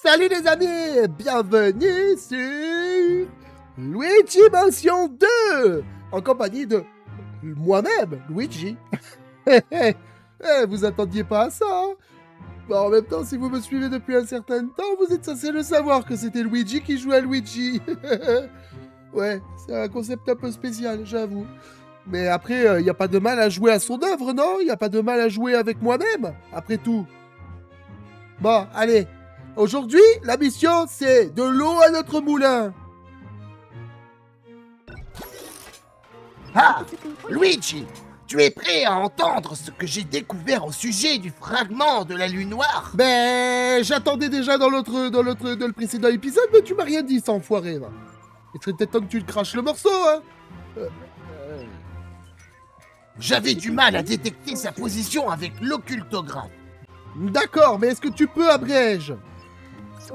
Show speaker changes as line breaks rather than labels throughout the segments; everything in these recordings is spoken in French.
Salut les amis, bienvenue sur Luigi Mansion 2 en compagnie de moi-même, Luigi. Vous attendiez pas à ça, hein? Bah, en même temps, si vous me suivez depuis un certain temps, vous êtes censé le savoir que c'était Luigi qui jouait à Luigi. Ouais, c'est un concept un peu spécial, j'avoue. Mais après, y a pas de mal à jouer à son œuvre, non? Y a pas de mal à jouer avec moi-même, après tout. Bon, allez. Aujourd'hui, la mission, c'est de l'eau à notre moulin.
Ah, Luigi, tu es prêt à entendre ce que j'ai découvert au sujet du fragment de la lune noire?
Ben, j'attendais déjà dans le précédent épisode, mais tu m'as rien dit, cet enfoiré, là. Il serait peut-être temps que tu le craches le morceau, hein.
J'avais du mal à détecter sa position avec l'occultographe.
D'accord, mais est-ce que tu peux, abrège?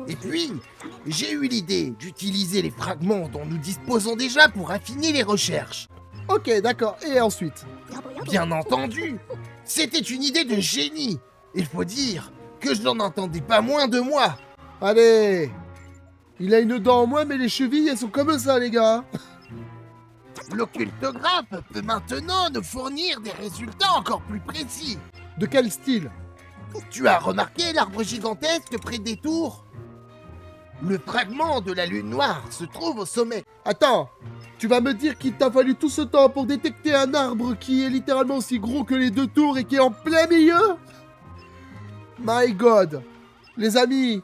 Et puis, j'ai eu l'idée d'utiliser les fragments dont nous disposons déjà pour affiner les recherches.
Ok, d'accord, et ensuite?
Bien entendu, c'était une idée de génie. Il faut dire que je n'en entendais pas moins de moi.
Allez. Il a une dent en moins, mais les chevilles, elles sont comme ça, les gars.
L'occultographe peut maintenant nous fournir des résultats encore plus précis.
De quel style?
Tu as remarqué l'arbre gigantesque près des tours? Le fragment de la lune noire se trouve au sommet.
Attends, tu vas me dire qu'il t'a fallu tout ce temps pour détecter un arbre qui est littéralement aussi gros que les deux tours et qui est en plein milieu? My God. Les amis,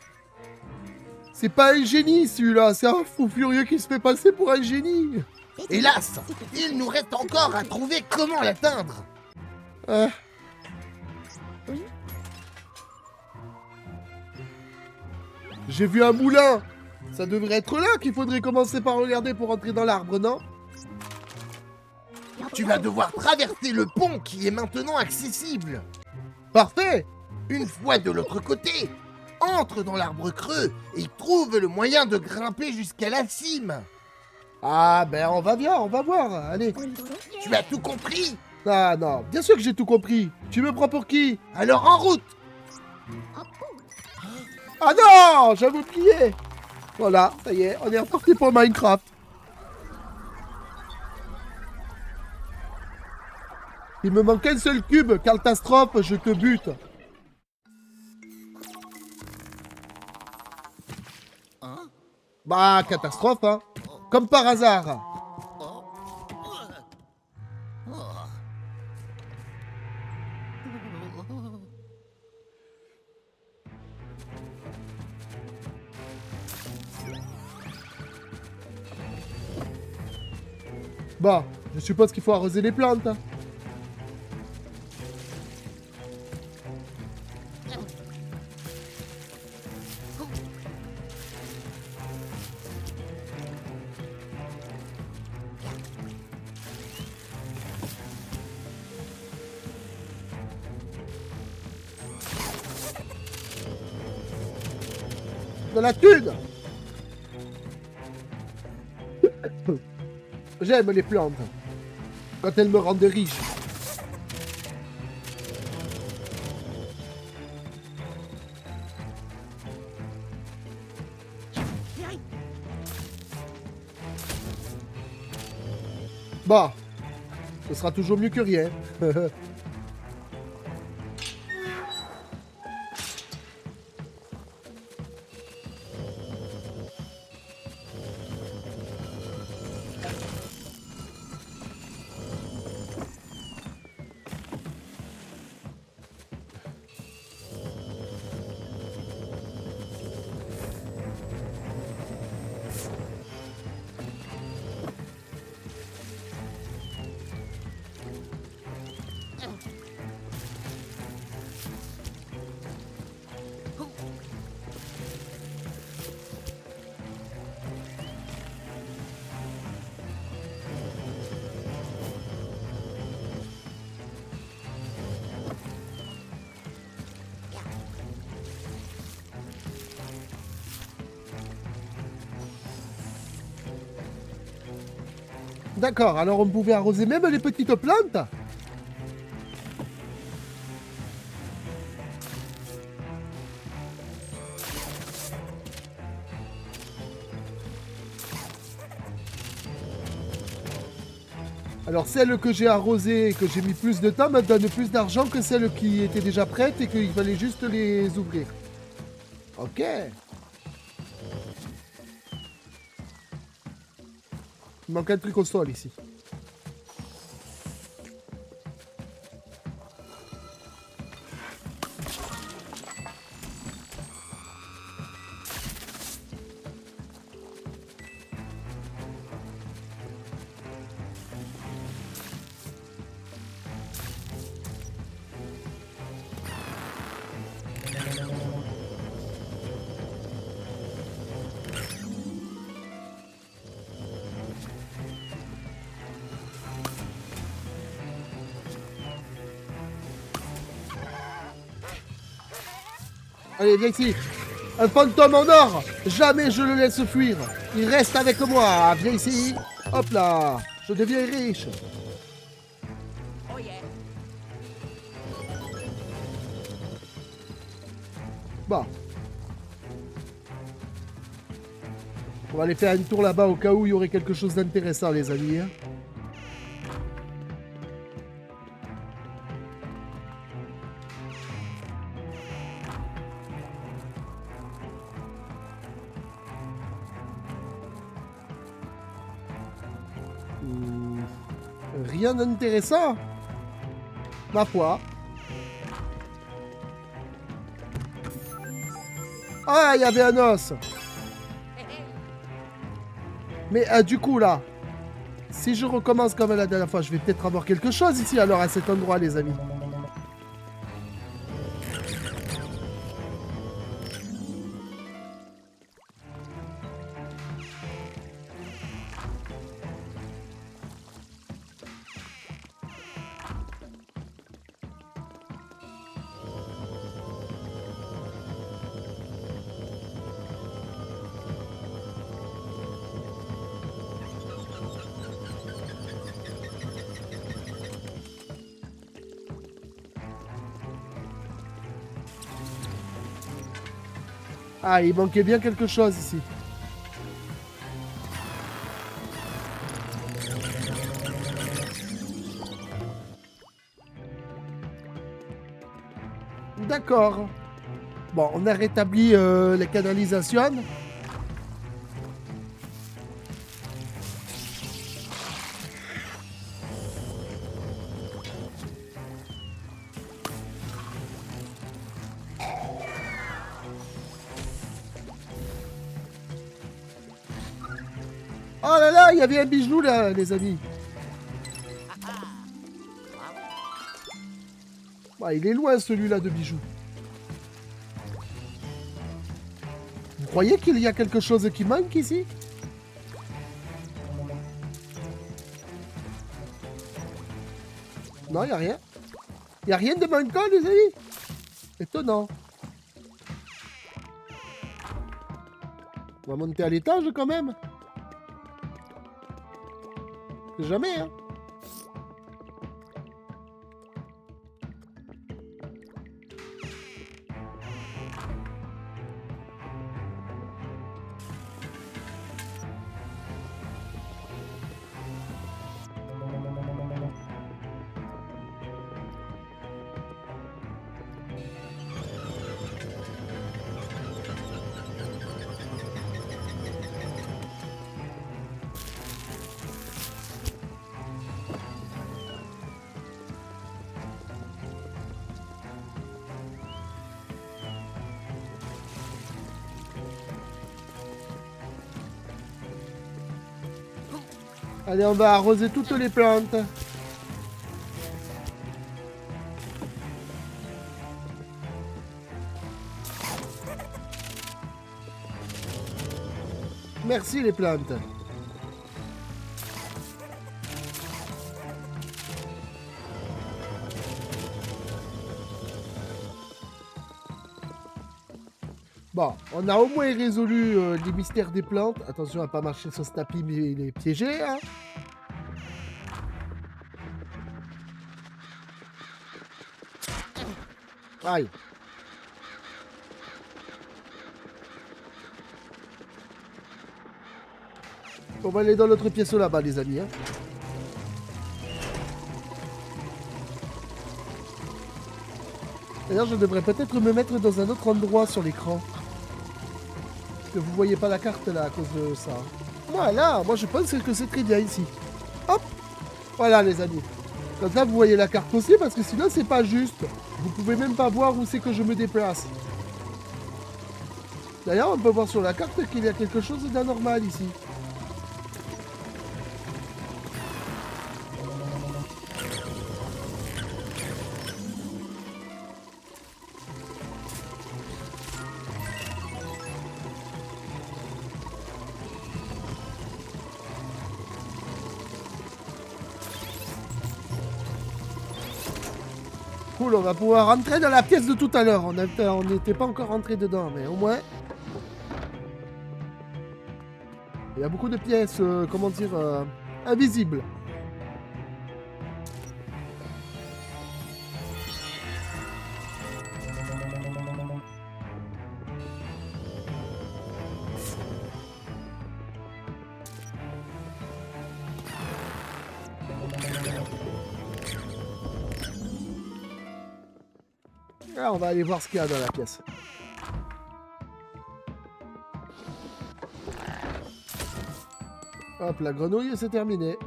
c'est pas un génie celui-là, c'est un fou furieux qui se fait passer pour un génie.
Hélas, il nous reste encore à trouver comment l'atteindre.
J'ai vu un moulin. Ça devrait être là qu'il faudrait commencer par regarder pour entrer dans l'arbre, non?
Tu vas devoir traverser le pont qui est maintenant accessible.
Parfait.
Une fois de l'autre côté, entre dans l'arbre creux et trouve le moyen de grimper jusqu'à la cime.
Ah ben on va voir, allez.
Tu as tout compris?
Ah non, bien sûr que j'ai tout compris. Tu me prends pour qui?
Alors en route!
Ah non, j'avais oublié. Voilà, ça y est, on est reparti pour Minecraft. Il me manque un seul cube, catastrophe, je te bute. Bah, catastrophe, hein. Comme par hasard. Bon, je suppose qu'il faut arroser les plantes. Hein. De la thune. J'aime les plantes. Quand elles me rendent riche. Bon. Ce sera toujours mieux que rien. D'accord, alors on pouvait arroser même les petites plantes? Alors celle que j'ai arrosée et que j'ai mis plus de temps me donne plus d'argent que celle qui était déjà prête et qu'il fallait juste les ouvrir. Ok. Il manque un truc au sol ici. Allez, viens ici. Un fantôme en or. Jamais je le laisse fuir. Il reste avec moi. Viens ici. Hop là. Je deviens riche. Bon. On va aller faire un tour là-bas au cas où il y aurait quelque chose d'intéressant, les amis. Hein. Rien d'intéressant. Ma foi. Ah, il y avait un os. Mais du coup, là, si je recommence comme la dernière fois, je vais peut-être avoir quelque chose ici, alors, à cet endroit, les amis. Ah, il manquait bien quelque chose ici. D'accord. Bon, on a rétabli les canalisations. Oh là là, il y avait un bijou là, les amis. Ouais, il est loin celui-là de bijou. Vous croyez qu'il y a quelque chose qui manque ici? Non, il n'y a rien. Il n'y a rien de manquant, les amis. Étonnant. On va monter à l'étage quand même. Jamais, hein. Allez, on va arroser toutes les plantes. Merci les plantes. Bon, on a au moins résolu les mystères des plantes. Attention à pas marcher sur ce tapis, mais il est piégé. Hein. Aïe. On va aller dans l'autre pièce là-bas, les amis. Hein. D'ailleurs, je devrais peut-être me mettre dans un autre endroit sur l'écran. Parce que vous voyez pas la carte là à cause de ça. Voilà, moi je pense que c'est très bien ici. Hop. Voilà les amis. Comme ça vous voyez la carte aussi parce que sinon c'est pas juste. Vous pouvez même pas voir où c'est que je me déplace. D'ailleurs, on peut voir sur la carte qu'il y a quelque chose d'anormal ici. Cool, on va pouvoir rentrer dans la pièce de tout à l'heure. On n'était pas encore rentré dedans, mais au moins... Il y a beaucoup de pièces, comment dire, invisibles. Ah, on va aller voir ce qu'il y a dans la pièce. Hop, la grenouille, c'est terminé.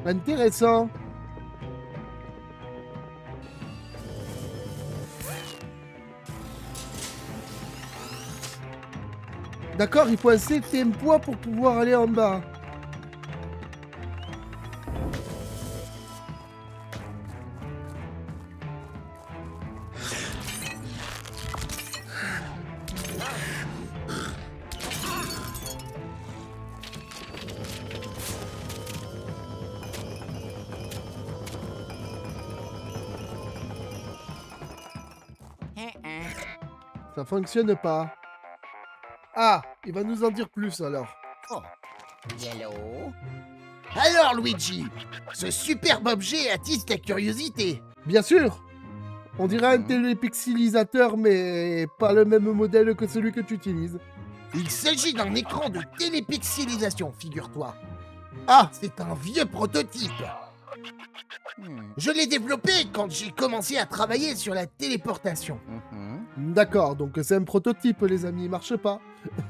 Intéressant. D'accord, il faut un certain poids pour pouvoir aller en bas. Ça fonctionne pas. Ah, il va nous en dire plus alors.
Oh. Hello. Alors, Luigi, ce superbe objet attise ta curiosité.
Bien sûr. On dirait un télépixelisateur, mais pas le même modèle que celui que tu utilises.
Il s'agit d'un écran de télépixelisation, figure-toi. Ah, c'est un vieux prototype. Je l'ai développé quand j'ai commencé à travailler sur la téléportation.
D'accord, donc c'est un prototype, les amis, il marche pas.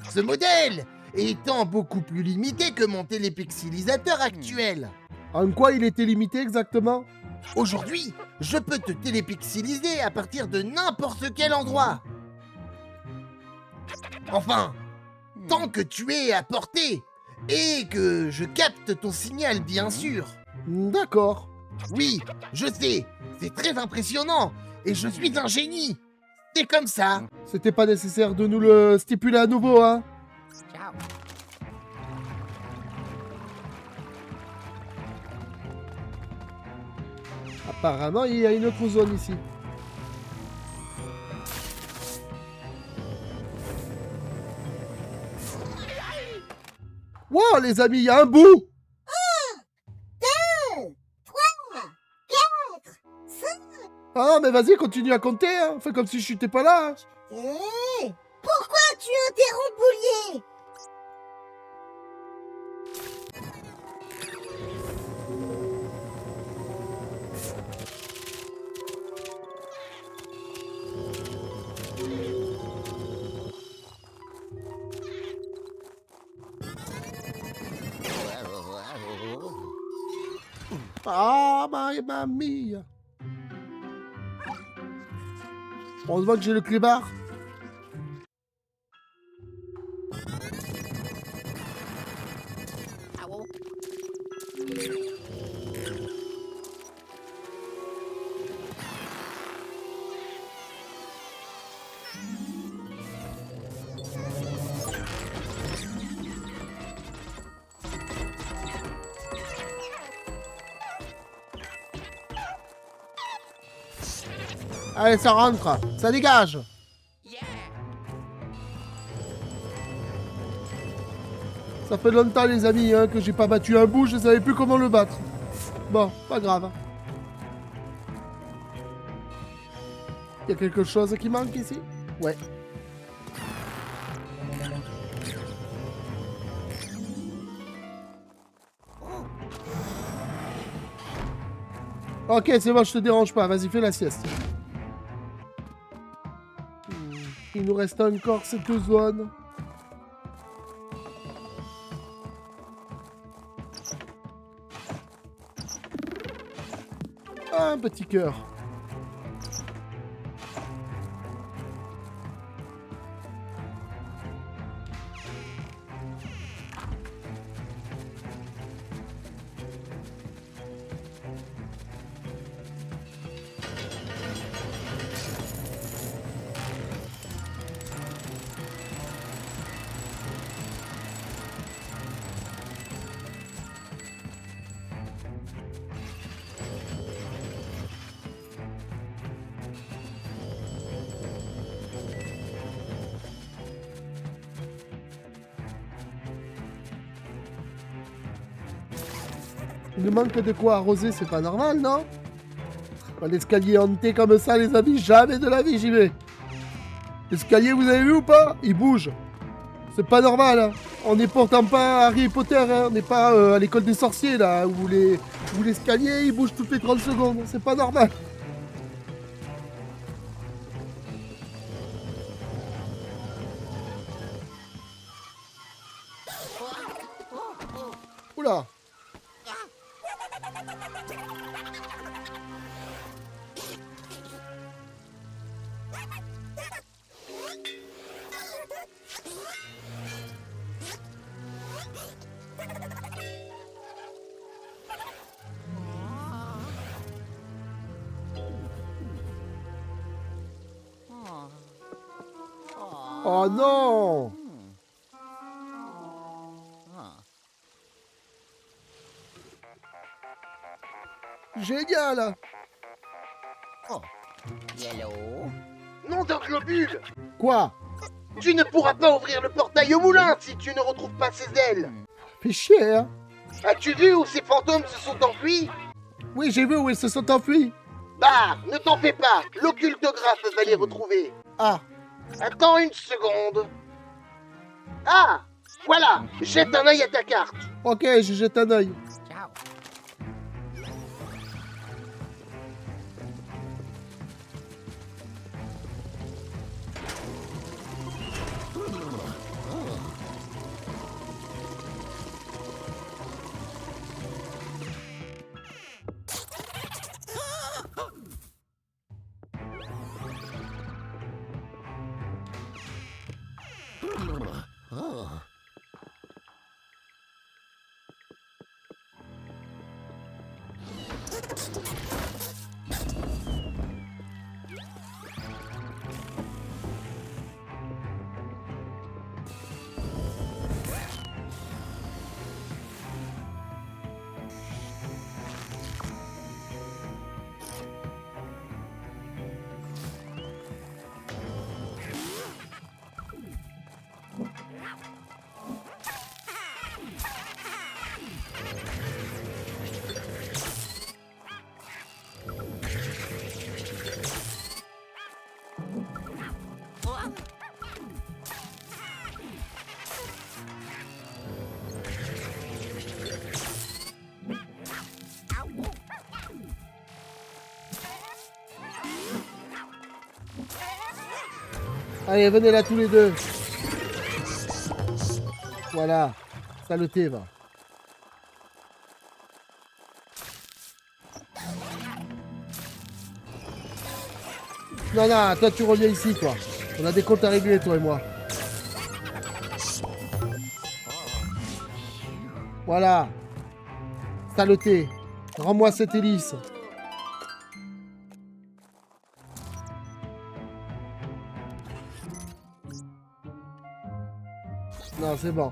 Ce modèle étant beaucoup plus limité que mon télépixelisateur actuel.
En quoi il était limité exactement?
Aujourd'hui, je peux te télépixeliser à partir de n'importe quel endroit. Enfin, tant que tu es à portée et que je capte ton signal, bien sûr.
D'accord.
Oui, je sais, c'est très impressionnant et je suis un génie. C'est comme ça.
C'était pas nécessaire de nous le stipuler à nouveau, hein.
Ciao.
Apparemment, il y a une autre zone ici. Wow, les amis, il y a un bout.
1, 2, 3, 4, 5.
Ah, mais vas-y, continue à compter, hein. Fais comme si je n'étais pas là.
Hé, pourquoi tu interromps Boulier?
Ah, mamma mia. On voit que j'ai le clébard. Allez, ça rentre. Ça dégage. Ça fait longtemps, les amis, hein, que j'ai pas battu un bout. Je savais plus comment le battre. Bon, pas grave. Il y a quelque chose qui manque ici? Ouais. Ok, c'est bon, je te dérange pas. Vas-y, fais la sieste. Il nous reste encore cette zone. Un petit cœur. Il nous manque de quoi arroser, c'est pas normal, non? L'escalier hanté comme ça, les amis, jamais de la vie j'y vais. L'escalier, vous avez vu ou pas? Il bouge. C'est pas normal, hein. On n'est pourtant pas Harry Potter, hein. On n'est pas à l'école des sorciers, là, où l'escalier, il bouge toutes les 30 secondes. C'est pas normal. Oula. Oh non! Génial!
Oh. Yellow.
Nom d'un globule!
Quoi?
Tu ne pourras pas ouvrir le portail au moulin si tu ne retrouves pas ses ailes!
Fais chier, hein?
As-tu vu où ces fantômes se sont enfuis?
Oui, j'ai vu où ils se sont enfuis.
Bah, ne t'en fais pas, l'occultographe va les retrouver.
Ah,
Attends une seconde. Ah, voilà, jette un œil à ta carte.
ok, je jette un œil.
Ciao.
Allez, venez là tous les deux. Voilà. Saleté, va. Non, non, toi tu reviens ici, toi. On a des comptes à régler, toi et moi. Voilà. Saleté. Rends-moi cette hélice. Non, c'est bon.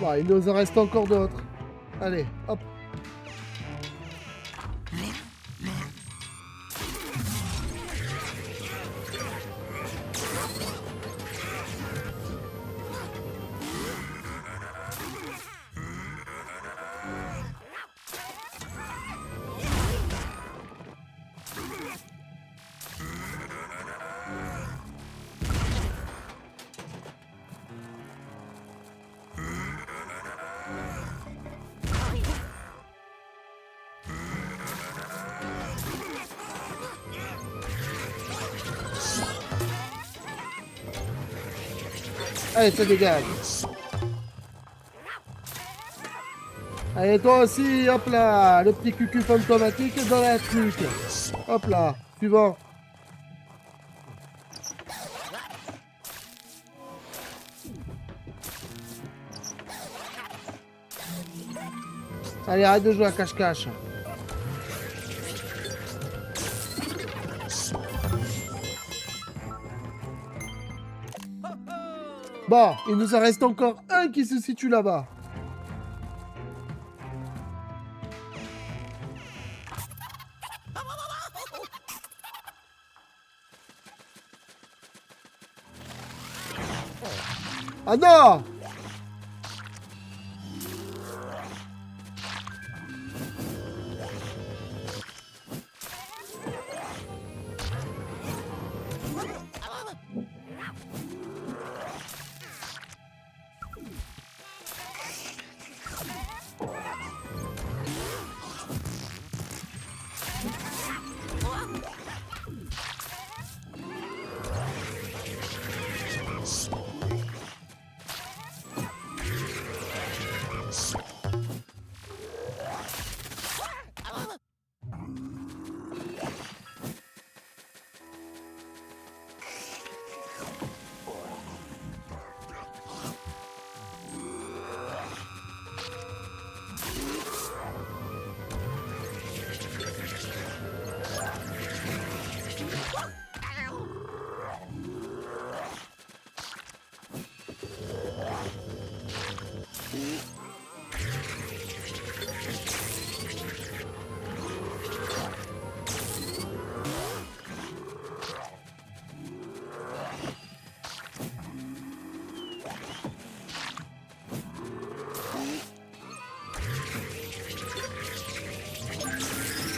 Bon, il nous en reste encore d'autres. Allez, hop. Allez, ça dégage. Allez, toi aussi, hop là. Le petit cucu fantomatique dans la truc. Hop là, suivant. Allez, arrête de jouer à cache-cache. Bon, il nous en reste encore un qui se situe là-bas. Ah non!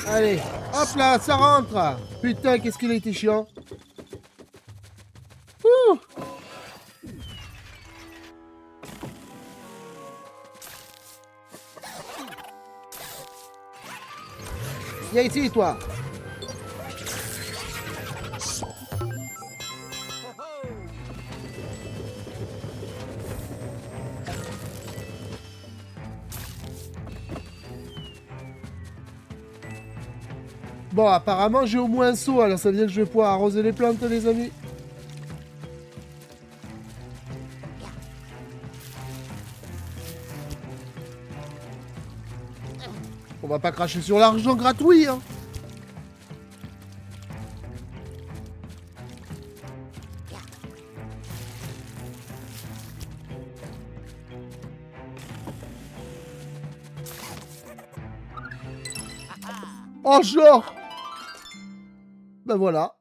Allez, hop là, ça rentre. Putain, qu'est-ce qu'il a été chiant. Ouh. Viens ici, toi. Bon, apparemment, j'ai au moins un seau, alors ça veut dire que je vais pouvoir arroser les plantes, les amis. On va pas cracher sur l'argent gratuit, hein. Oh, genre! Ben voilà.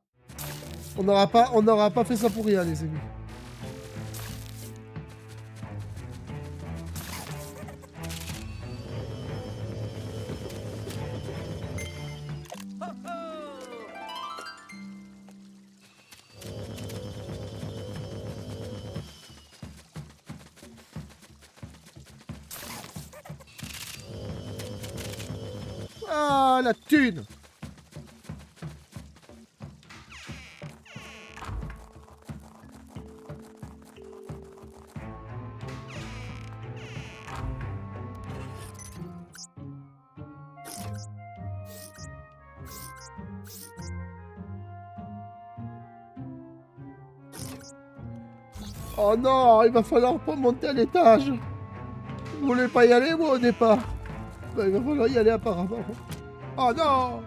On n'aura pas fait ça pour rien, les amis. Ah, la thune! Oh non, il va falloir pas monter à l'étage. Vous voulez pas y aller, moi, au départ? Ben, il va falloir y aller, apparemment. Oh non!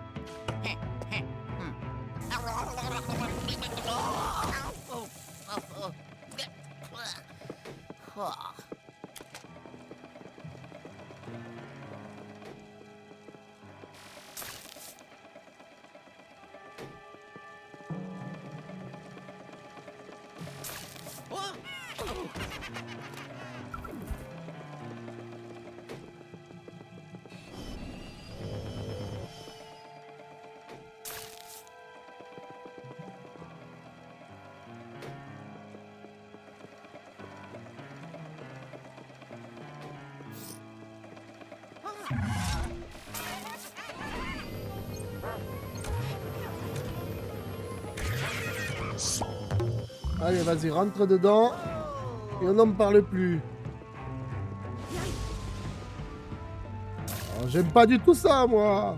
Allez, vas-y, rentre dedans. Et on n'en parle plus. Oh, j'aime pas du tout ça, moi.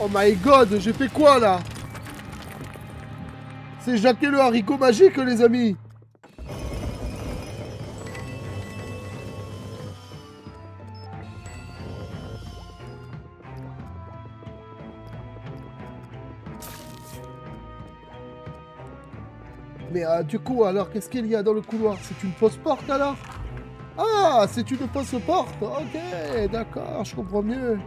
Oh my god, j'ai fait quoi là? C'est Jacques et le haricot magique, les amis. Mais du coup, alors, qu'est-ce qu'il y a dans le couloir? C'est une fausse porte alors? Ah, c'est une fausse porte. Ok, d'accord, je comprends mieux.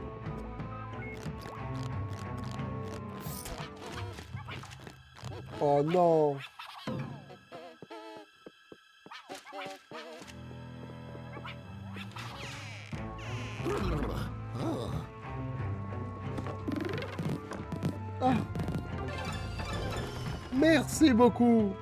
Oh non. Ah. Merci beaucoup.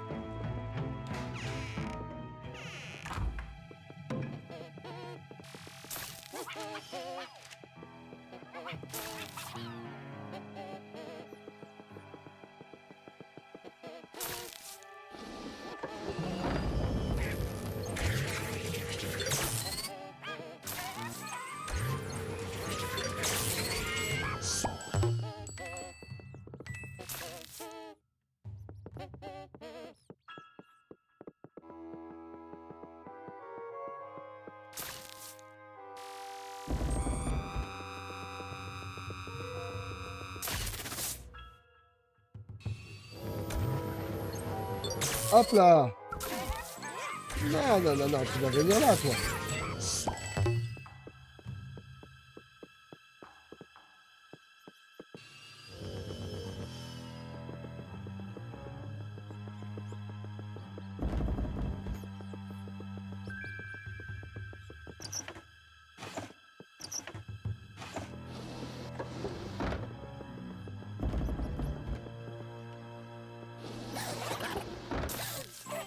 Hop là. Non, non, non, non, tu vas venir là, toi.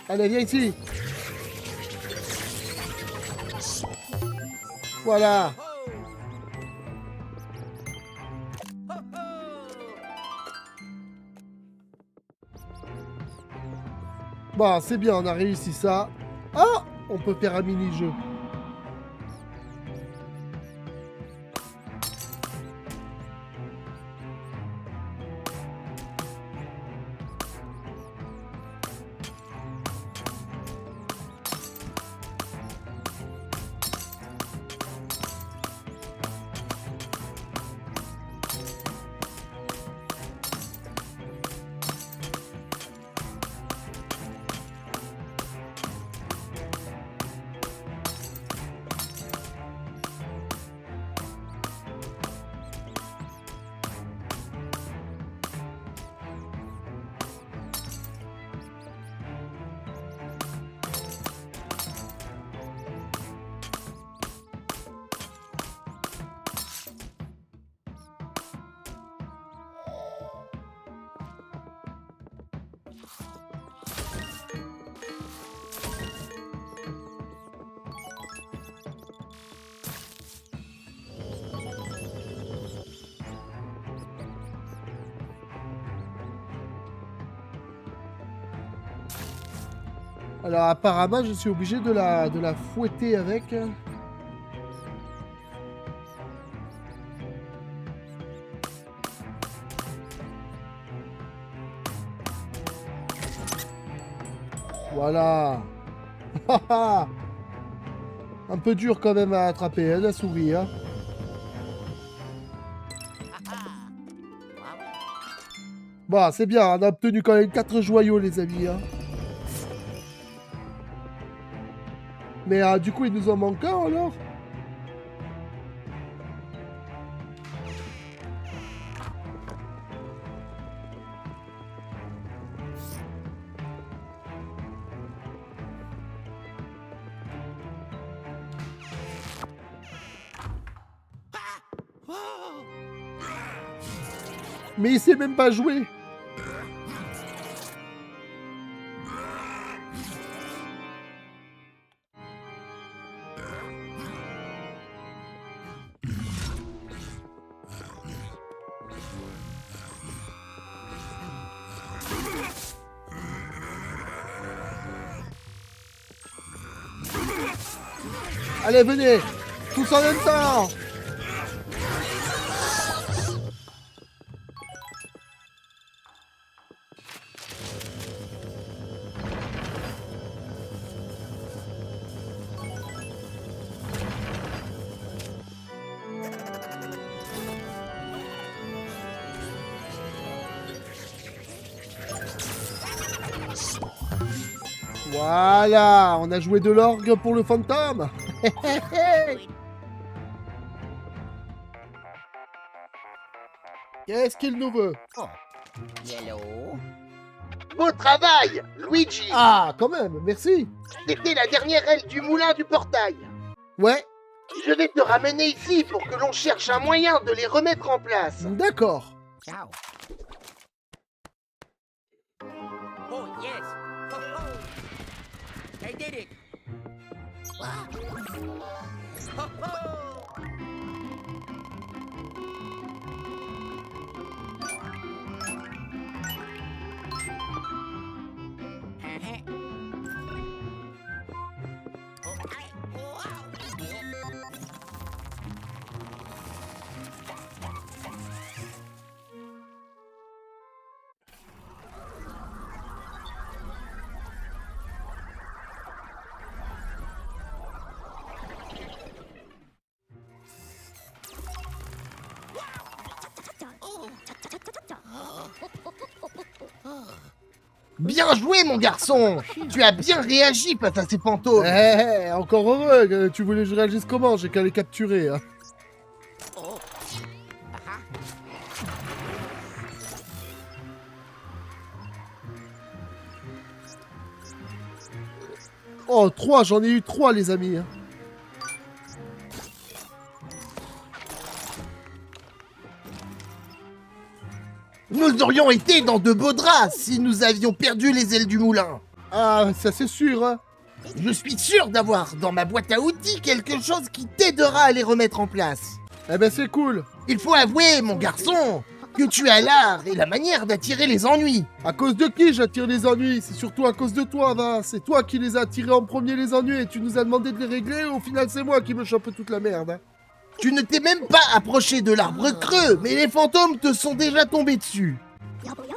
Allez, viens ici. Voilà. Bon, c'est bien, on a réussi ça. Ah, on peut faire un mini-jeu. Alors apparemment, je suis obligé de la fouetter avec. Voilà. Un peu dur quand même à attraper, hein, la souris. Hein. Bon, c'est bien, on a obtenu quand même 4 joyaux, les amis. Hein. Mais du coup, il nous en manque un, alors? Mais il sait même pas jouer. Allez, venez! Tous en même temps! Voilà, on a joué de l'orgue pour le fantôme. Qu'est-ce qu'il nous veut?
Oh. Yellow.
Beau travail, Luigi.
Ah, quand même, merci.
C'était la dernière aile du moulin du portail.
Ouais,
Je vais te ramener ici pour que l'on cherche un moyen de les remettre en place.
d'accord.
Ciao. Oh, yes. Ho, ho. I did it. Wow. Ho, ho.
Bien joué, mon garçon. Tu as bien réagi face à ces fantômes.
Encore heureux. Tu voulais que je réagisse comment? J'ai qu'à les capturer. Hein.
Oh. Aha.
Oh, 3, j'en ai eu 3, les amis. Hein.
Nous aurions été dans de beaux draps si nous avions perdu les ailes du moulin.
Ah, ça c'est sûr. Hein.
Je suis sûr d'avoir dans ma boîte à outils quelque chose qui t'aidera à les remettre en place.
Eh ben c'est cool.
Il faut avouer, mon garçon, que tu as l'art et la manière d'attirer les ennuis.
À cause de qui j'attire les ennuis? C'est surtout à cause de toi, va. C'est toi qui les as attirés en premier, les ennuis, et tu nous as demandé de les régler. Au final, c'est moi qui me chope toute la merde. Hein.
Tu ne t'es même pas approché de l'arbre creux, mais les fantômes te sont déjà tombés dessus.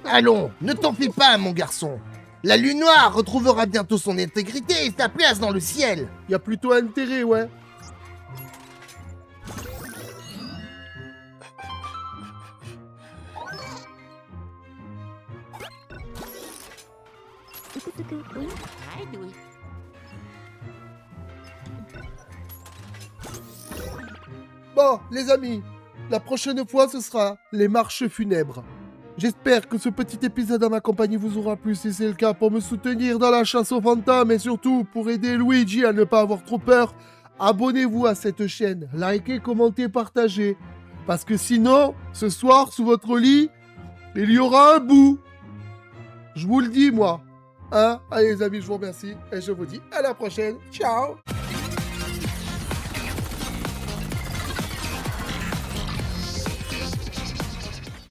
Allons, ne t'en fais pas, mon garçon. La lune noire retrouvera bientôt son intégrité et sa place dans le ciel.
Y a plutôt intérêt, ouais.
I do it.
Bon, les amis, la prochaine fois, ce sera les marches funèbres. J'espère que ce petit épisode en ma compagnie vous aura plu. Si c'est le cas, pour me soutenir dans la chasse aux fantômes et surtout pour aider Luigi à ne pas avoir trop peur, abonnez-vous à cette chaîne. Likez, commentez, partagez. Parce que sinon, ce soir, sous votre lit, il y aura un bout. Je vous le dis, moi. Hein? Allez, les amis, je vous remercie et je vous dis à la prochaine. Ciao!